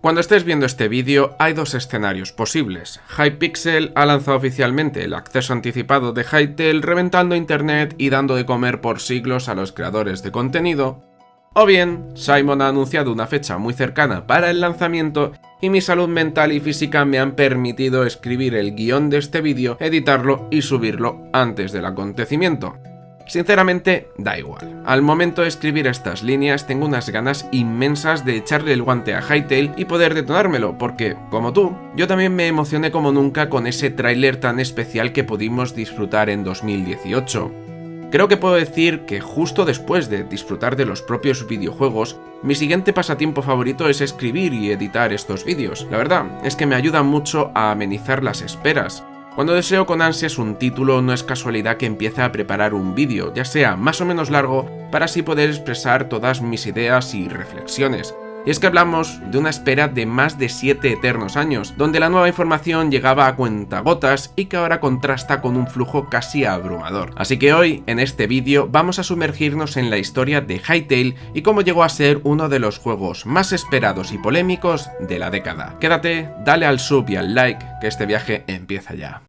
Cuando estés viendo este vídeo hay dos escenarios posibles. Hypixel ha lanzado oficialmente el acceso anticipado de Hytale, reventando internet y dando de comer por siglos a los creadores de contenido. O bien, Simon ha anunciado una fecha muy cercana para el lanzamiento y mi salud mental y física me han permitido escribir el guión de este vídeo, editarlo y subirlo antes del acontecimiento. Sinceramente, da igual. Al momento de escribir estas líneas tengo unas ganas inmensas de echarle el guante a Hytale y poder detonármelo, porque, como tú, yo también me emocioné como nunca con ese tráiler tan especial que pudimos disfrutar en 2018. Creo que puedo decir que justo después de disfrutar de los propios videojuegos, mi siguiente pasatiempo favorito es escribir y editar estos vídeos. La verdad es que me ayuda mucho a amenizar las esperas. Cuando deseo con ansias un título, no es casualidad que empiece a preparar un vídeo, ya sea más o menos largo, para así poder expresar todas mis ideas y reflexiones. Y es que hablamos de una espera de más de 7 eternos años, donde la nueva información llegaba a cuentagotas y que ahora contrasta con un flujo casi abrumador. Así que hoy, en este vídeo, vamos a sumergirnos en la historia de Hytale y cómo llegó a ser uno de los juegos más esperados y polémicos de la década. Quédate, dale al sub y al like, que este viaje empieza ya.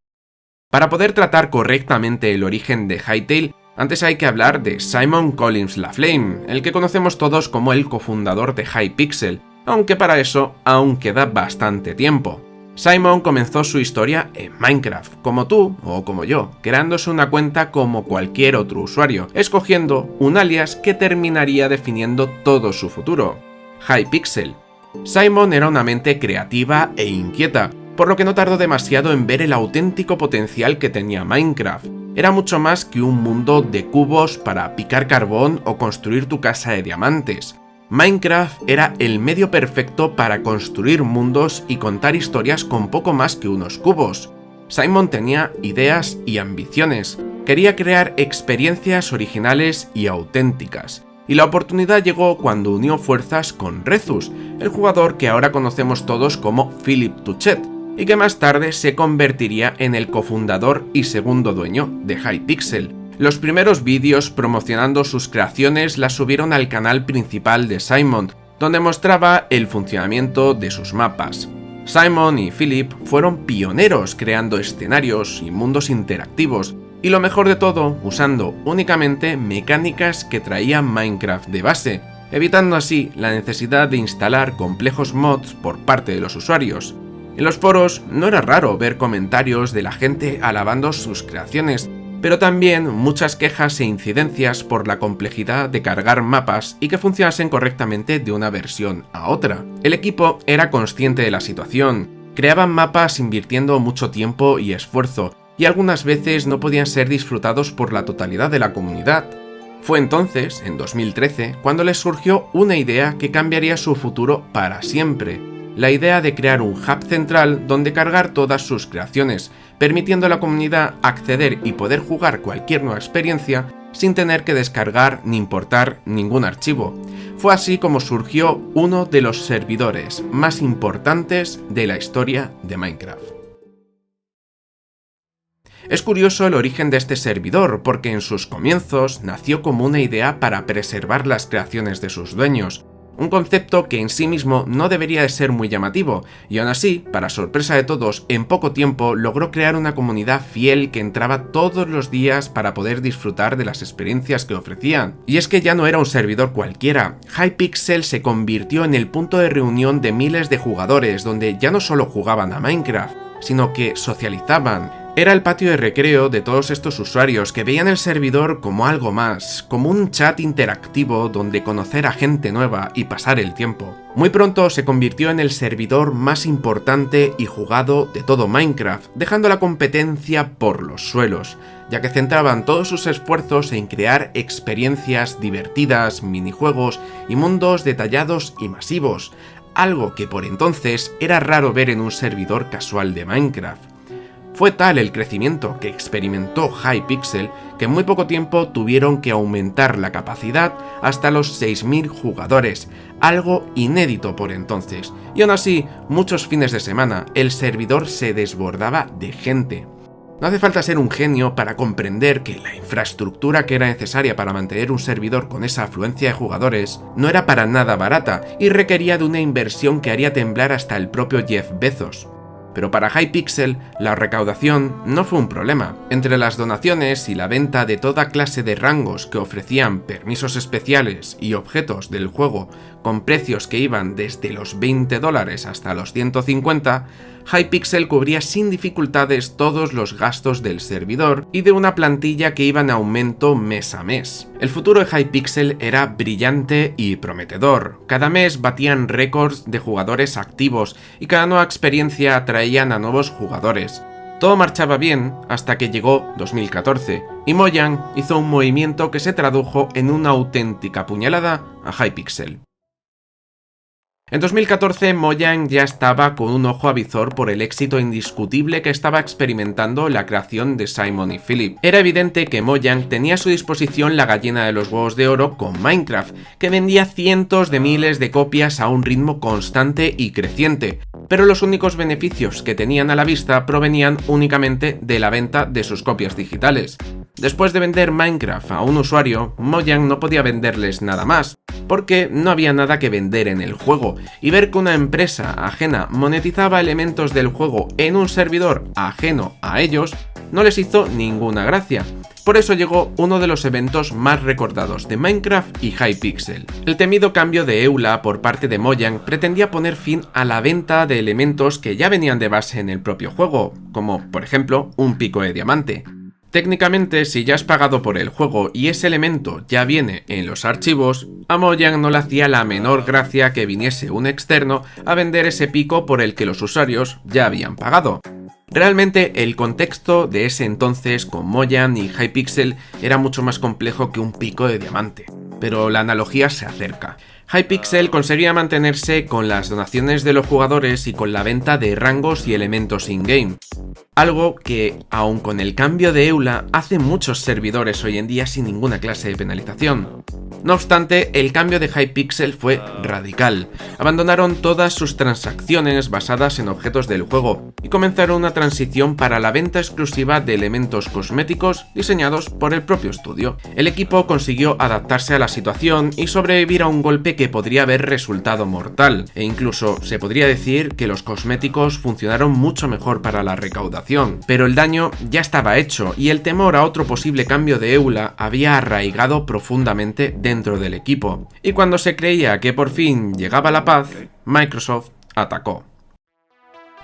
Para poder tratar correctamente el origen de Hytale, antes hay que hablar de Simon Collins Laflame, el que conocemos todos como el cofundador de Hypixel, aunque para eso aún queda bastante tiempo. Simon comenzó su historia en Minecraft, como tú o como yo, creándose una cuenta como cualquier otro usuario, escogiendo un alias que terminaría definiendo todo su futuro: Hypixel. Simon era una mente creativa e inquieta, por lo que no tardó demasiado en ver el auténtico potencial que tenía Minecraft. Era mucho más que un mundo de cubos para picar carbón o construir tu casa de diamantes. Minecraft era el medio perfecto para construir mundos y contar historias con poco más que unos cubos. Simon tenía ideas y ambiciones, quería crear experiencias originales y auténticas. Y la oportunidad llegó cuando unió fuerzas con Rezus, el jugador que ahora conocemos todos como Philip Touchet, y que más tarde se convertiría en el cofundador y segundo dueño de Hypixel. Los primeros vídeos promocionando sus creaciones las subieron al canal principal de Simon, donde mostraba el funcionamiento de sus mapas. Simon y Philip fueron pioneros creando escenarios y mundos interactivos, y lo mejor de todo, usando únicamente mecánicas que traía Minecraft de base, evitando así la necesidad de instalar complejos mods por parte de los usuarios. En los foros no era raro ver comentarios de la gente alabando sus creaciones, pero también muchas quejas e incidencias por la complejidad de cargar mapas y que funcionasen correctamente de una versión a otra. El equipo era consciente de la situación, creaban mapas invirtiendo mucho tiempo y esfuerzo, y algunas veces no podían ser disfrutados por la totalidad de la comunidad. Fue entonces, en 2013, cuando les surgió una idea que cambiaría su futuro para siempre: la idea de crear un hub central donde cargar todas sus creaciones, permitiendo a la comunidad acceder y poder jugar cualquier nueva experiencia sin tener que descargar ni importar ningún archivo. Fue así como surgió uno de los servidores más importantes de la historia de Minecraft. Es curioso el origen de este servidor, porque en sus comienzos nació como una idea para preservar las creaciones de sus dueños, un concepto que en sí mismo no debería de ser muy llamativo, y aún así, para sorpresa de todos, en poco tiempo logró crear una comunidad fiel que entraba todos los días para poder disfrutar de las experiencias que ofrecían. Y es que ya no era un servidor cualquiera. Hypixel se convirtió en el punto de reunión de miles de jugadores, donde ya no solo jugaban a Minecraft, sino que socializaban. Era el patio de recreo de todos estos usuarios que veían el servidor como algo más, como un chat interactivo donde conocer a gente nueva y pasar el tiempo. Muy pronto se convirtió en el servidor más importante y jugado de todo Minecraft, dejando la competencia por los suelos, ya que centraban todos sus esfuerzos en crear experiencias divertidas, minijuegos y mundos detallados y masivos, algo que por entonces era raro ver en un servidor casual de Minecraft. Fue tal el crecimiento que experimentó Hypixel que en muy poco tiempo tuvieron que aumentar la capacidad hasta los 6.000 jugadores, algo inédito por entonces, y aún así, muchos fines de semana el servidor se desbordaba de gente. No hace falta ser un genio para comprender que la infraestructura que era necesaria para mantener un servidor con esa afluencia de jugadores no era para nada barata y requería de una inversión que haría temblar hasta el propio Jeff Bezos. Pero para Hypixel, la recaudación no fue un problema. Entre las donaciones y la venta de toda clase de rangos que ofrecían permisos especiales y objetos del juego con precios que iban desde los $20 hasta los 150, Hypixel cubría sin dificultades todos los gastos del servidor y de una plantilla que iba en aumento mes a mes. El futuro de Hypixel era brillante y prometedor. Cada mes batían récords de jugadores activos y cada nueva experiencia atraían a nuevos jugadores. Todo marchaba bien hasta que llegó 2014 y Mojang hizo un movimiento que se tradujo en una auténtica puñalada a Hypixel. En 2014, Mojang ya estaba con un ojo avizor por el éxito indiscutible que estaba experimentando la creación de Simon y Philip. Era evidente que Mojang tenía a su disposición la gallina de los huevos de oro con Minecraft, que vendía cientos de miles de copias a un ritmo constante y creciente, pero los únicos beneficios que tenían a la vista provenían únicamente de la venta de sus copias digitales. Después de vender Minecraft a un usuario, Mojang no podía venderles nada más, porque no había nada que vender en el juego, y ver que una empresa ajena monetizaba elementos del juego en un servidor ajeno a ellos no les hizo ninguna gracia. Por eso llegó uno de los eventos más recordados de Minecraft y Hypixel. El temido cambio de EULA por parte de Mojang pretendía poner fin a la venta de elementos que ya venían de base en el propio juego, como por ejemplo un pico de diamante. Técnicamente, si ya has pagado por el juego y ese elemento ya viene en los archivos, a Mojang no le hacía la menor gracia que viniese un externo a vender ese pico por el que los usuarios ya habían pagado. Realmente el contexto de ese entonces con Mojang y Hypixel era mucho más complejo que un pico de diamante, pero la analogía se acerca. Hypixel conseguía mantenerse con las donaciones de los jugadores y con la venta de rangos y elementos in-game. Algo que, aun con el cambio de EULA, hacen muchos servidores hoy en día sin ninguna clase de penalización. No obstante, el cambio de Hypixel fue radical. Abandonaron todas sus transacciones basadas en objetos del juego y comenzaron una transición para la venta exclusiva de elementos cosméticos diseñados por el propio estudio. El equipo consiguió adaptarse a la situación y sobrevivir a un golpe que podría haber resultado mortal, e incluso se podría decir que los cosméticos funcionaron mucho mejor para la recaudación. Pero el daño ya estaba hecho y el temor a otro posible cambio de EULA había arraigado profundamente dentro del equipo. Y cuando se creía que por fin llegaba la paz, Microsoft atacó.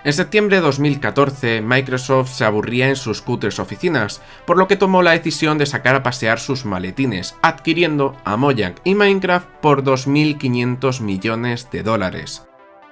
En septiembre de 2014, Microsoft se aburría en sus cutres oficinas, por lo que tomó la decisión de sacar a pasear sus maletines, adquiriendo a Mojang y Minecraft por $2.500 millones.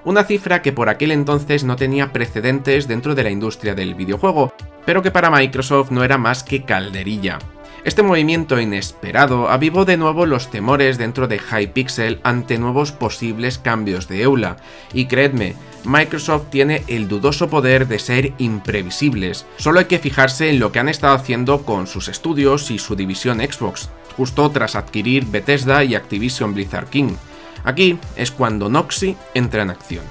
Una cifra que por aquel entonces no tenía precedentes dentro de la industria del videojuego, pero que para Microsoft no era más que calderilla. Este movimiento inesperado avivó de nuevo los temores dentro de Hypixel ante nuevos posibles cambios de EULA, y creedme, Microsoft tiene el dudoso poder de ser imprevisibles. Solo hay que fijarse en lo que han estado haciendo con sus estudios y su división Xbox, justo tras adquirir Bethesda y Activision Blizzard King. Aquí es cuando Noxy entra en acción.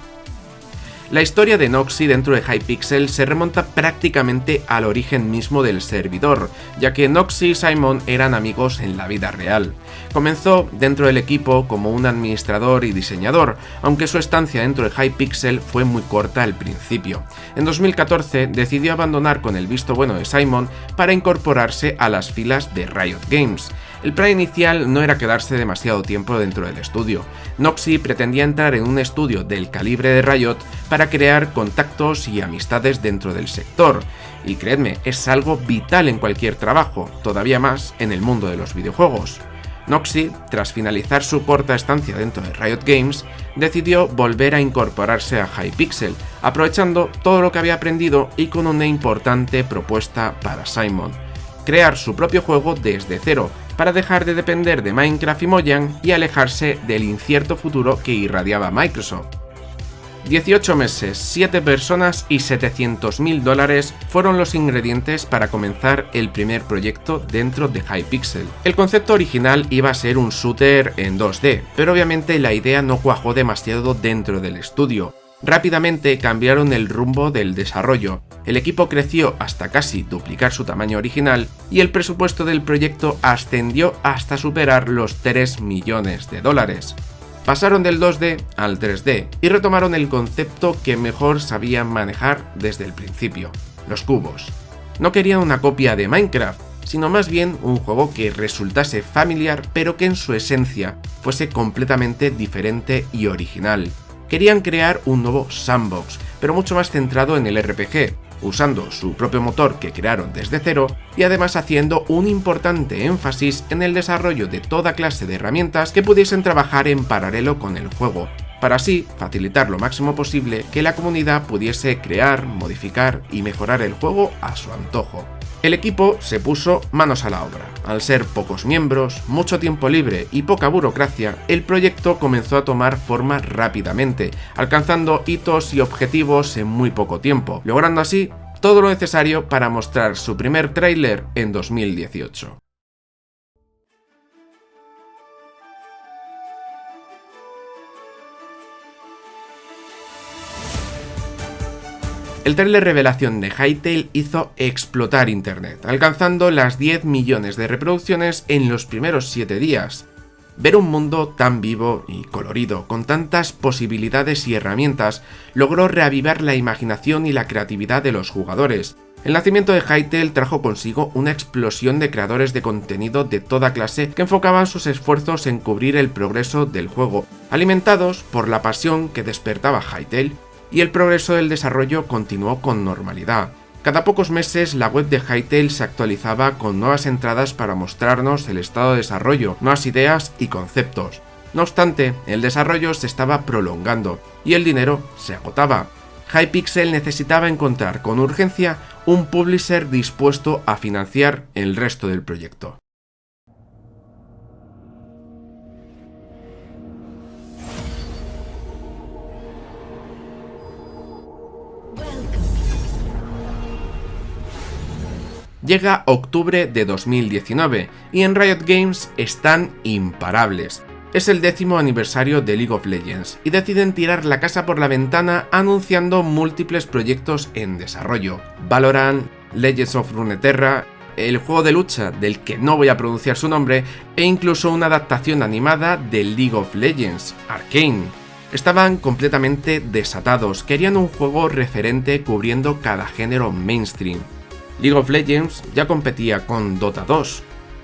La historia de Noxy dentro de Hypixel se remonta prácticamente al origen mismo del servidor, ya que Noxy y Simon eran amigos en la vida real. Comenzó dentro del equipo como un administrador y diseñador, aunque su estancia dentro de Hypixel fue muy corta al principio. En 2014 decidió abandonar con el visto bueno de Simon para incorporarse a las filas de Riot Games. El plan inicial no era quedarse demasiado tiempo dentro del estudio. Noxy pretendía entrar en un estudio del calibre de Riot para crear contactos y amistades dentro del sector. Y creedme, es algo vital en cualquier trabajo, todavía más en el mundo de los videojuegos. Noxy, tras finalizar su corta estancia dentro de Riot Games, decidió volver a incorporarse a Hypixel, aprovechando todo lo que había aprendido y con una importante propuesta para Simon: crear su propio juego desde cero, para dejar de depender de Minecraft y Mojang y alejarse del incierto futuro que irradiaba Microsoft. 18 meses, 7 personas y $700.000 fueron los ingredientes para comenzar el primer proyecto dentro de Hypixel. El concepto original iba a ser un shooter en 2D, pero obviamente la idea no cuajó demasiado dentro del estudio. Rápidamente cambiaron el rumbo del desarrollo, el equipo creció hasta casi duplicar su tamaño original y el presupuesto del proyecto ascendió hasta superar los 3 millones de dólares. Pasaron del 2D al 3D y retomaron el concepto que mejor sabían manejar desde el principio, los cubos. No querían una copia de Minecraft, sino más bien un juego que resultase familiar pero que en su esencia fuese completamente diferente y original. Querían crear un nuevo sandbox, pero mucho más centrado en el RPG, usando su propio motor que crearon desde cero y además haciendo un importante énfasis en el desarrollo de toda clase de herramientas que pudiesen trabajar en paralelo con el juego, para así facilitar lo máximo posible que la comunidad pudiese crear, modificar y mejorar el juego a su antojo. El equipo se puso manos a la obra. Al ser pocos miembros, mucho tiempo libre y poca burocracia, el proyecto comenzó a tomar forma rápidamente, alcanzando hitos y objetivos en muy poco tiempo, logrando así todo lo necesario para mostrar su primer tráiler en 2018. El tráiler revelación de Hytale hizo explotar internet, alcanzando las 10 millones de reproducciones en los primeros 7 días. Ver un mundo tan vivo y colorido, con tantas posibilidades y herramientas, logró reavivar la imaginación y la creatividad de los jugadores. El nacimiento de Hytale trajo consigo una explosión de creadores de contenido de toda clase que enfocaban sus esfuerzos en cubrir el progreso del juego, alimentados por la pasión que despertaba Hytale. Y el progreso del desarrollo continuó con normalidad. Cada pocos meses la web de Hytale se actualizaba con nuevas entradas para mostrarnos el estado de desarrollo, nuevas ideas y conceptos. No obstante, el desarrollo se estaba prolongando y el dinero se agotaba. Hypixel necesitaba encontrar con urgencia un publisher dispuesto a financiar el resto del proyecto. Llega octubre de 2019 y en Riot Games están imparables. Es el 10º aniversario de League of Legends y deciden tirar la casa por la ventana anunciando múltiples proyectos en desarrollo. Valorant, Legends of Runeterra, el juego de lucha del que no voy a pronunciar su nombre e incluso una adaptación animada de League of Legends, Arcane. Estaban completamente desatados, querían un juego referente cubriendo cada género mainstream. League of Legends ya competía con Dota 2,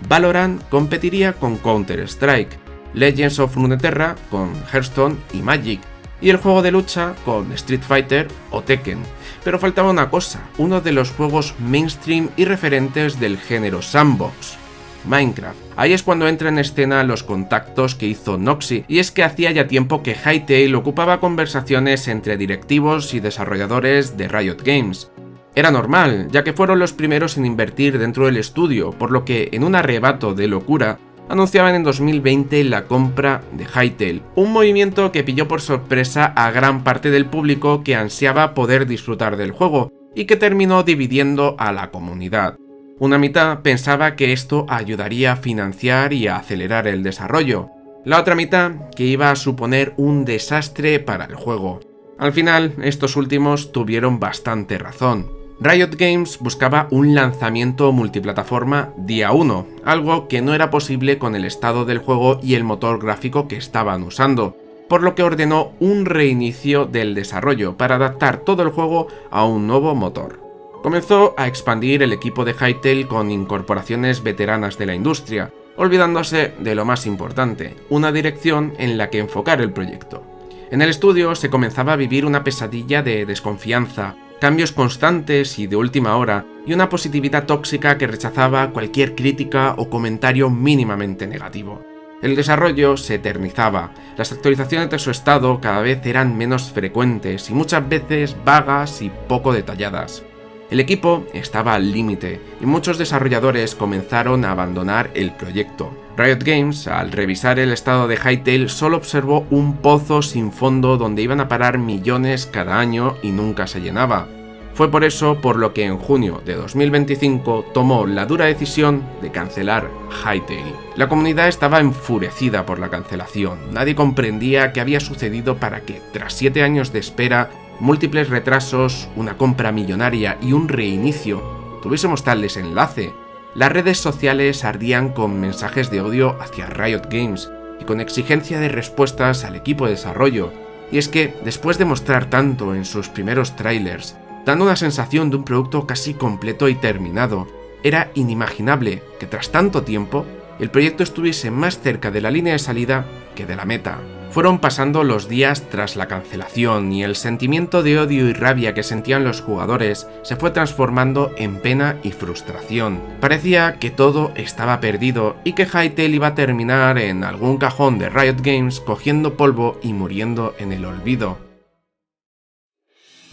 Valorant competiría con Counter-Strike, Legends of Runeterra con Hearthstone y Magic, y el juego de lucha con Street Fighter o Tekken. Pero faltaba una cosa, uno de los juegos mainstream y referentes del género sandbox, Minecraft. Ahí es cuando entran en escena los contactos que hizo Noxy, y es que hacía ya tiempo que Hytale ocupaba conversaciones entre directivos y desarrolladores de Riot Games. Era normal, ya que fueron los primeros en invertir dentro del estudio, por lo que en un arrebato de locura anunciaban en 2020 la compra de Hytale, un movimiento que pilló por sorpresa a gran parte del público que ansiaba poder disfrutar del juego y que terminó dividiendo a la comunidad. Una mitad pensaba que esto ayudaría a financiar y a acelerar el desarrollo, la otra mitad que iba a suponer un desastre para el juego. Al final, estos últimos tuvieron bastante razón. Riot Games buscaba un lanzamiento multiplataforma día 1, algo que no era posible con el estado del juego y el motor gráfico que estaban usando, por lo que ordenó un reinicio del desarrollo para adaptar todo el juego a un nuevo motor. Comenzó a expandir el equipo de Hytale con incorporaciones veteranas de la industria, olvidándose de lo más importante, una dirección en la que enfocar el proyecto. En el estudio se comenzaba a vivir una pesadilla de desconfianza, cambios constantes y de última hora, y una positividad tóxica que rechazaba cualquier crítica o comentario mínimamente negativo. El desarrollo se eternizaba, las actualizaciones de su estado cada vez eran menos frecuentes y muchas veces vagas y poco detalladas. El equipo estaba al límite y muchos desarrolladores comenzaron a abandonar el proyecto. Riot Games, al revisar el estado de Hytale, solo observó un pozo sin fondo donde iban a parar millones cada año y nunca se llenaba. Fue por eso por lo que en junio de 2025 tomó la dura decisión de cancelar Hytale. La comunidad estaba enfurecida por la cancelación. Nadie comprendía qué había sucedido para que, tras 7 años de espera, múltiples retrasos, una compra millonaria y un reinicio, tuviésemos tal desenlace. Las redes sociales ardían con mensajes de odio hacia Riot Games y con exigencia de respuestas al equipo de desarrollo. Y es que, después de mostrar tanto en sus primeros trailers, dando una sensación de un producto casi completo y terminado, era inimaginable que tras tanto tiempo el proyecto estuviese más cerca de la línea de salida que de la meta. Fueron pasando los días tras la cancelación y el sentimiento de odio y rabia que sentían los jugadores se fue transformando en pena y frustración. Parecía que todo estaba perdido y que Hytale iba a terminar en algún cajón de Riot Games cogiendo polvo y muriendo en el olvido.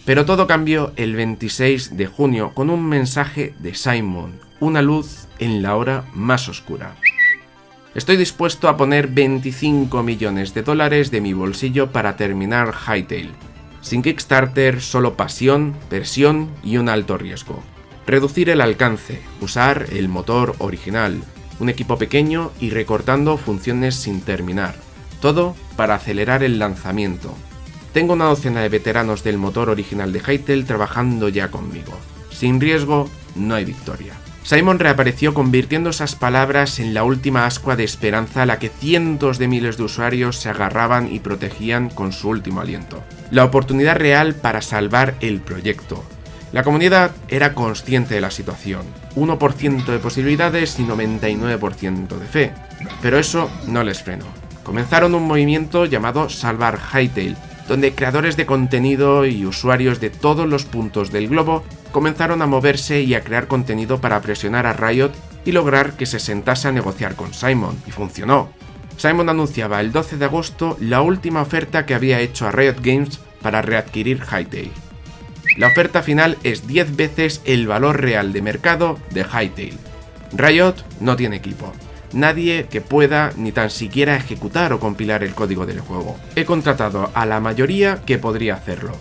Pero todo cambió el 26 de junio con un mensaje de Simon, una luz en la hora más oscura. Estoy dispuesto a poner $25 millones de mi bolsillo para terminar Hytale. Sin Kickstarter, solo pasión, presión y un alto riesgo. Reducir el alcance, usar el motor original, un equipo pequeño y recortando funciones sin terminar. Todo para acelerar el lanzamiento. Tengo una docena de veteranos del motor original de Hytale trabajando ya conmigo. Sin riesgo, no hay victoria. Simon reapareció convirtiendo esas palabras en la última ascua de esperanza a la que cientos de miles de usuarios se agarraban y protegían con su último aliento. La oportunidad real para salvar el proyecto. La comunidad era consciente de la situación. 1% de posibilidades y 99% de fe. Pero eso no les frenó. Comenzaron un movimiento llamado Salvar Hytale, donde creadores de contenido y usuarios de todos los puntos del globo comenzaron a moverse y a crear contenido para presionar a Riot y lograr que se sentase a negociar con Simon, y funcionó. Simon anunciaba el 12 de agosto la última oferta que había hecho a Riot Games para readquirir Hytale. La oferta final es 10 veces el valor real de mercado de Hytale. Riot no tiene equipo. Nadie que pueda ni tan siquiera ejecutar o compilar el código del juego. He contratado a la mayoría que podría hacerlo.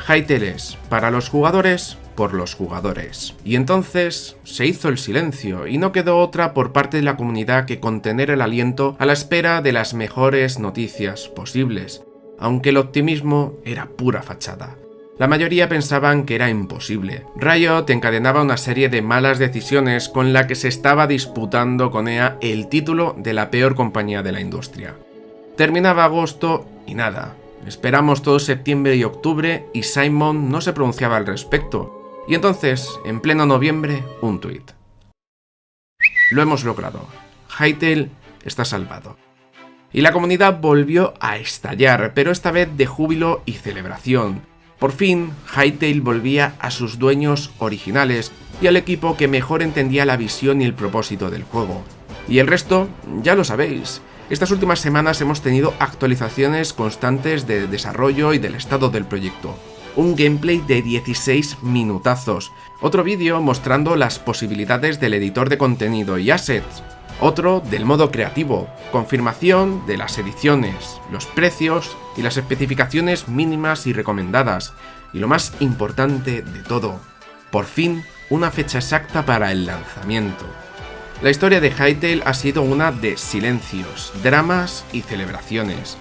Hytale es para los jugadores, por los jugadores. Y entonces se hizo el silencio y no quedó otra por parte de la comunidad que contener el aliento a la espera de las mejores noticias posibles, aunque el optimismo era pura fachada. La mayoría pensaban que era imposible. Riot encadenaba una serie de malas decisiones con la que se estaba disputando con EA el título de la peor compañía de la industria. Terminaba agosto y nada. Esperamos todo septiembre y octubre y Simon no se pronunciaba al respecto. Y entonces, en pleno noviembre, un tuit. Lo hemos logrado. Hytale está salvado. Y la comunidad volvió a estallar, pero esta vez de júbilo y celebración. Por fin, Hytale volvía a sus dueños originales y al equipo que mejor entendía la visión y el propósito del juego. Y el resto, ya lo sabéis. Estas últimas semanas hemos tenido actualizaciones constantes de desarrollo y del estado del proyecto. Un gameplay de 16 minutazos. Otro vídeo mostrando las posibilidades del editor de contenido y assets. Otro del modo creativo, confirmación de las ediciones, los precios y las especificaciones mínimas y recomendadas. Y lo más importante de todo, por fin una fecha exacta para el lanzamiento. La historia de Hytale ha sido una de silencios, dramas y celebraciones.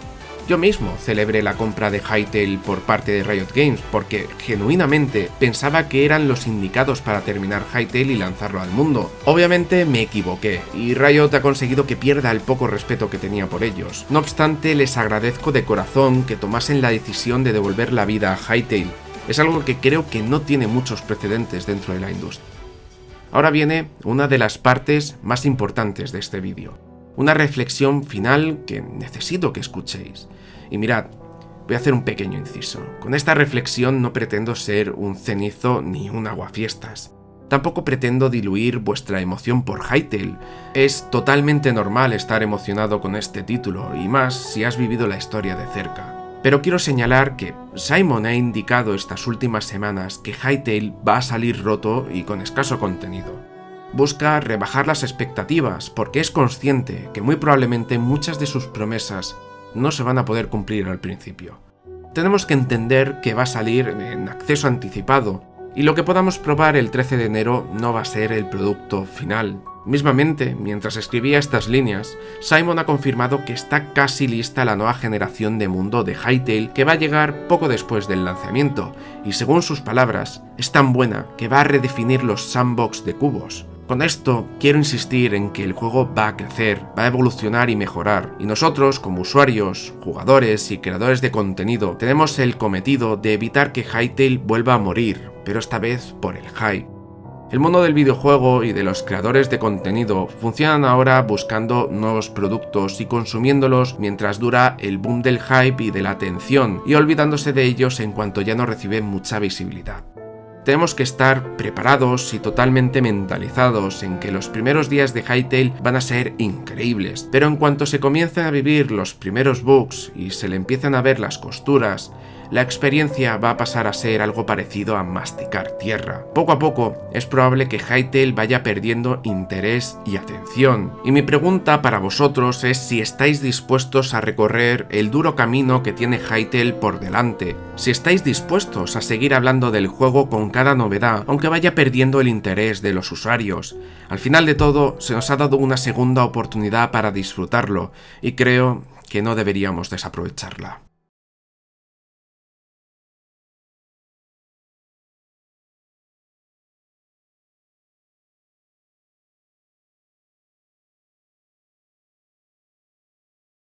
Yo mismo celebré la compra de Hytale por parte de Riot Games porque genuinamente pensaba que eran los indicados para terminar Hytale y lanzarlo al mundo. Obviamente me equivoqué y Riot ha conseguido que pierda el poco respeto que tenía por ellos. No obstante, les agradezco de corazón que tomasen la decisión de devolver la vida a Hytale. Es algo que creo que no tiene muchos precedentes dentro de la industria. Ahora viene una de las partes más importantes de este vídeo. Una reflexión final que necesito que escuchéis. Y mirad, voy a hacer un pequeño inciso. Con esta reflexión no pretendo ser un cenizo ni un aguafiestas. Tampoco pretendo diluir vuestra emoción por Hytale. Es totalmente normal estar emocionado con este título, y más si has vivido la historia de cerca. Pero quiero señalar que Simon ha indicado estas últimas semanas que Hytale va a salir roto y con escaso contenido. Busca rebajar las expectativas porque es consciente que muy probablemente muchas de sus promesas no se van a poder cumplir al principio. Tenemos que entender que va a salir en acceso anticipado y lo que podamos probar el 13 de enero no va a ser el producto final. Mismamente, mientras escribía estas líneas, Simon ha confirmado que está casi lista la nueva generación de mundo de Hytale que va a llegar poco después del lanzamiento, y según sus palabras, es tan buena que va a redefinir los sandbox de cubos. Con esto, quiero insistir en que el juego va a crecer, va a evolucionar y mejorar, y nosotros, como usuarios, jugadores y creadores de contenido, tenemos el cometido de evitar que Hytale vuelva a morir, pero esta vez por el hype. El mundo del videojuego y de los creadores de contenido funcionan ahora buscando nuevos productos y consumiéndolos mientras dura el boom del hype y de la atención, y olvidándose de ellos en cuanto ya no reciben mucha visibilidad. Tenemos que estar preparados y totalmente mentalizados en que los primeros días de Hytale van a ser increíbles, pero en cuanto se comiencen a vivir los primeros bugs y se le empiezan a ver las costuras, la experiencia va a pasar a ser algo parecido a masticar tierra. Poco a poco, es probable que Hytale vaya perdiendo interés y atención. Y mi pregunta para vosotros es si estáis dispuestos a recorrer el duro camino que tiene Hytale por delante. Si estáis dispuestos a seguir hablando del juego con cada novedad, aunque vaya perdiendo el interés de los usuarios. Al final de todo, se nos ha dado una segunda oportunidad para disfrutarlo, y creo que no deberíamos desaprovecharla.